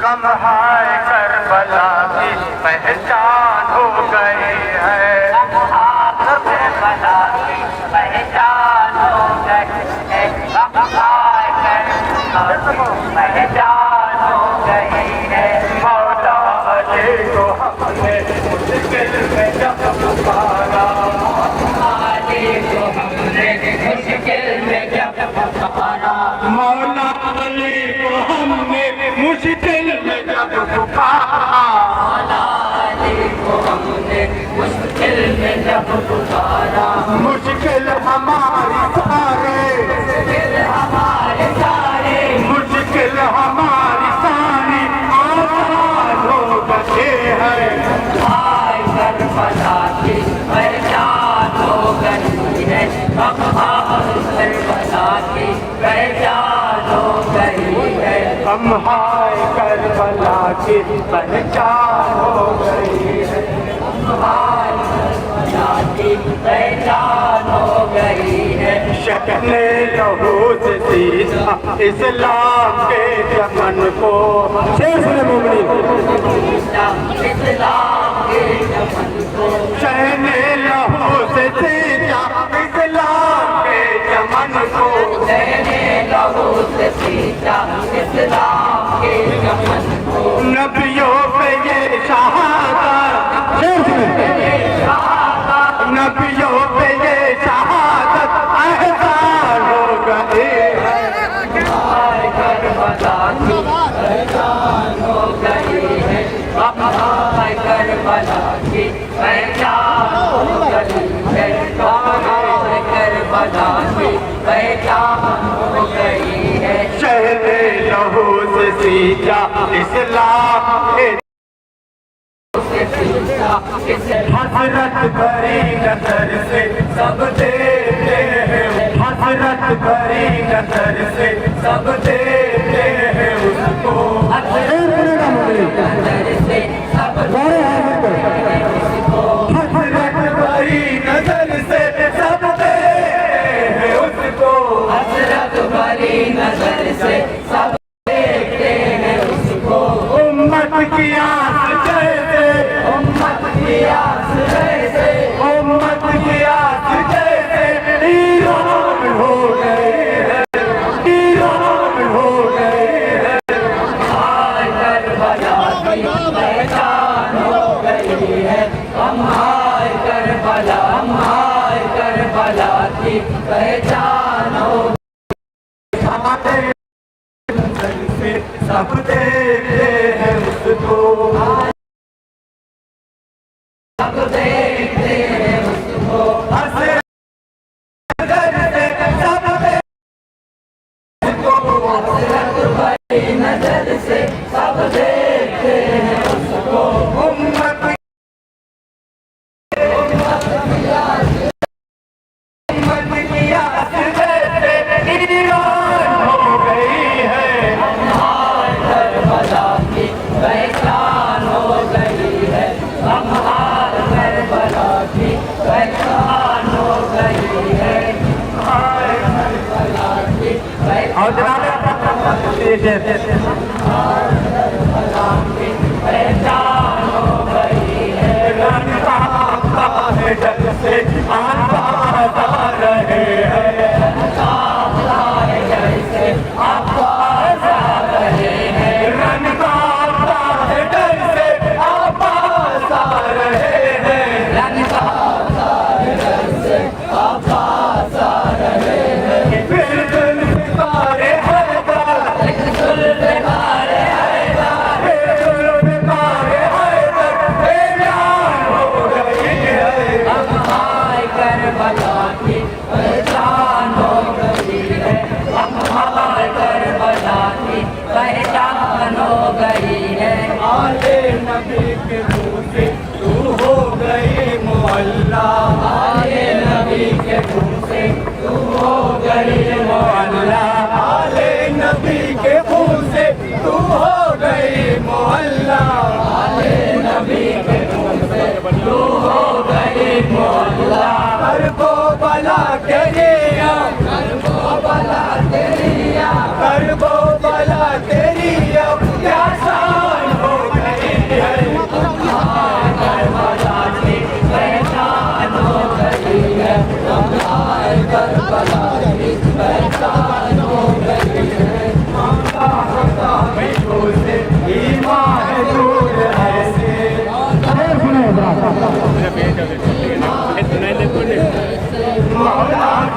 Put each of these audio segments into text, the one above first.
लम्हाए Karbala की पहचान हो गई है, करबला की पहचान हो गई है, लम्हाए करबला की पहचान हो गई है। मौला अली को हमने मुश्किल में जब पुकारा, अली को हमने मुश्किल में जब पुकारा, मौला अली को हमने मुश्किल में जब पुकारा, अली को हमने मुश्किल में जब पुकारा। मुश्किल हमारी सारे, मुश्किल हमारे सारे, मुश्किल हमारी सारी आसान हो गए हैं। हाय करबला की पहचान हो गई है, अब करबला की पहचान हो गई है। हम हाय करबला की पहचान हो गई है, हाय करबला की पहचान हो गई है। शक्ने लहू से सीधा इस्लाम के चमन को, इस्लाम के चमन को, शहने लहू से सीधा इस्लाम के चमन को, शहने लहू से सीधा इस्लाम के चमन को। नबियों पे ये शहादत, नबियों पे ये शहादत एहसान हो गए है। हाय करबला की पहचान हो गई है, अब हाय करबला की पहचान हो गई है, हाय करबला की पहचान हो गई है। शहरे लहू से सींचा इस्लाम के, हसरत भरी नजर से सब देखते हैं, हसरत भरी नजर से सब देखते हैं उसको, हसरत भरी नजर से सब देखते हैं उसको, हसरत भरी नजर से सब देखते हैं उसको, हसरत भरी नजर से सब देखते हैं उसको। उम्मत की आस जैसे, उम्मत की आस जैसे, उम्मत की आस जैसे ईरान हो गए हैं, ईरान हो गए हैं। हाय करबला की पहचान हो गई है, हम हाय करबला, हम हाय करबला की पहचान हो गई। सब देखते हैं उसको, सब देखते हैं उसको, हसरत भरी नजर से सब देखते हैं उसको। उम्मत की आस जैसे ईरान हो गई है, हाय करबला की पहचान हो गई है, हम हाय करबला की पहचान हो गई है, हाय करबला की पहचान हो गई है, हाय करबला की पहचान हो गई है। रंग कांपता है जब से आवाज़ आ रहे हैं, कांपता है जैसे आवाज़ आ रहे हैं, रंग कांपता है जैसे आवाज़ आ रहे हैं, रंग कांपता है जैसे आवाज़ आ रहे हैं। फिर जुल्फ़िकारे हैदर, फिर जुल्फ़िकारे हैदर, फिर जुल्फ़िकारे हैदर बेजान हो गई है, अब हाय करबला की पहचान हो गई है, अब हाय करबला की पहचान हो गई है। आले नबी के मुँह से तू हो गई मुअल्ला, आले नबी के मुँह से तू हो गई मुअल्ला, आले नबी के मुँह से तू हो गई मुअल्ला, आले नबी के मुँह से तू हो गई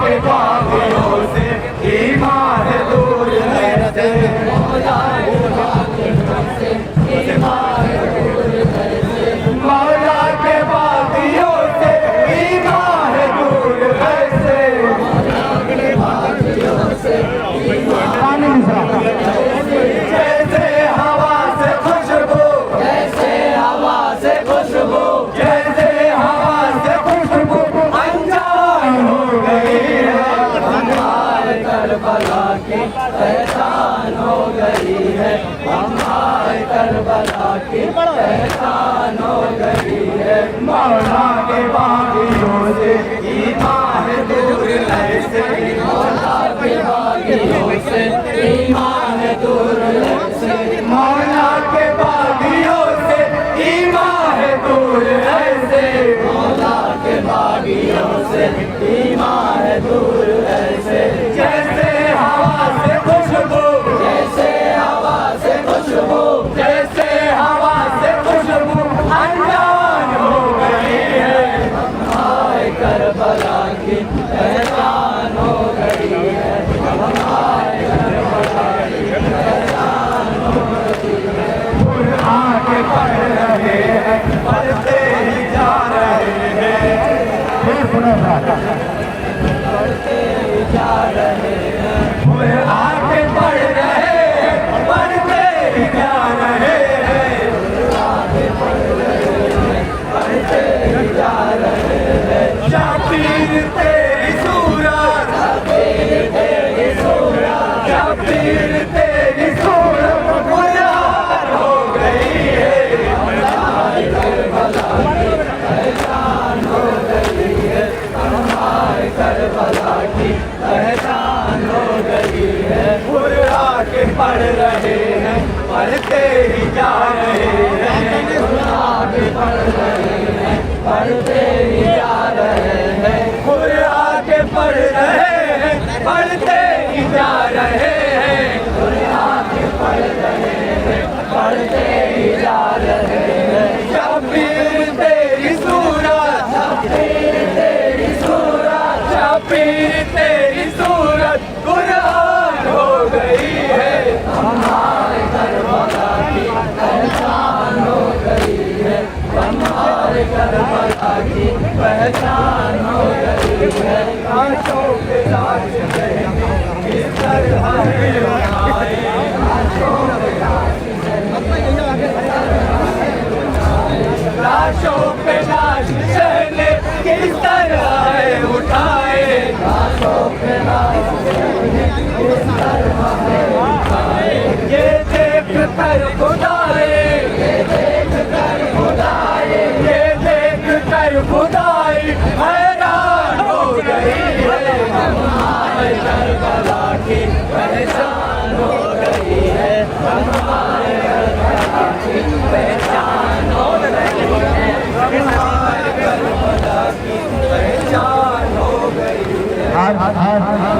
के बागियों से ईमान है दूर कैसे, मौला के बागियों से ईमान है दूर कैसे, मौला के बागियों से ईमान है दूर कैसे, मौला के बागियों से ईमान है दूर कैसे। जैसे हवा से खुशबू, जैसे हवा से खुशबू, जैसे हवा से खुशबू अनजान हो गई है, हमारे करबला की पहचान हो गई है, हमारे करबला की पहचान हो गई है। मौला के बागियों से ईमान दूर ऐसे, मौला के बागियों से ईमान दूर ऐसे, मौला के बागियों से ईमान दूर ऐसे, मौला के बागियों से ईमान दूर ऐसे। जैसे हवा से खुशबू, जैसे हवा से खुशबू, जैसे हवा से खुशबू अनजान हो गई है, हमारे करबला की पहचान हो गई है, हमारे करबला की पहचान हो गई है। आगे बढ़ रहे हैं, बढ़ते ही जा रहे हैं, बढ़ते ही जा रहे हैं, आगे बढ़ रहे हैं, बढ़ते ही जा रहे हैं, आगे बढ़ रहे हैं, बढ़ते ही जा रहे हैं। शबीर तेरी सूरत, शबीर तेरी सूरत, शबीर तेरी सूरत गुलजार हो गई है, हमारे करबला की पहचान हो गई है, हमारे करबला की पहचान हो गई है। आगे बढ़ रहे हैं, बढ़ते ही जा रहे हैं, आगे बढ़ रहे हैं, बढ़ते ही जा रहे हैं, आगे बढ़ रहे हैं, बढ़ते ही जा रहे हैं, आगे बढ़ रहे हैं, बढ़ते ही जा रहे हैं। शबीर तेरी सूरत, शबीर तेरी सूरत, शबीर तेरी सूरत गुलजार हो गई है, हमारे करबला की पहचान हो गई है, हमारे करबला की पहचान हो गई है। आंखों के लाश रहेंगे, किस तरह उठाए, आंखों के लाश लाशों पे लाश चले किस तरह उठाए, लाशों पे लाश चले किस तरह उठाए। ये देख कर खुदाए, ये देख कर खुदाए, ये देख कर खुदाई हैरान हो गई है, हमारे करबला की पहचान हो गई है, हमारे करबला की पहचान हो गई है, हमारे करबला की पहचान हो गई है। भागना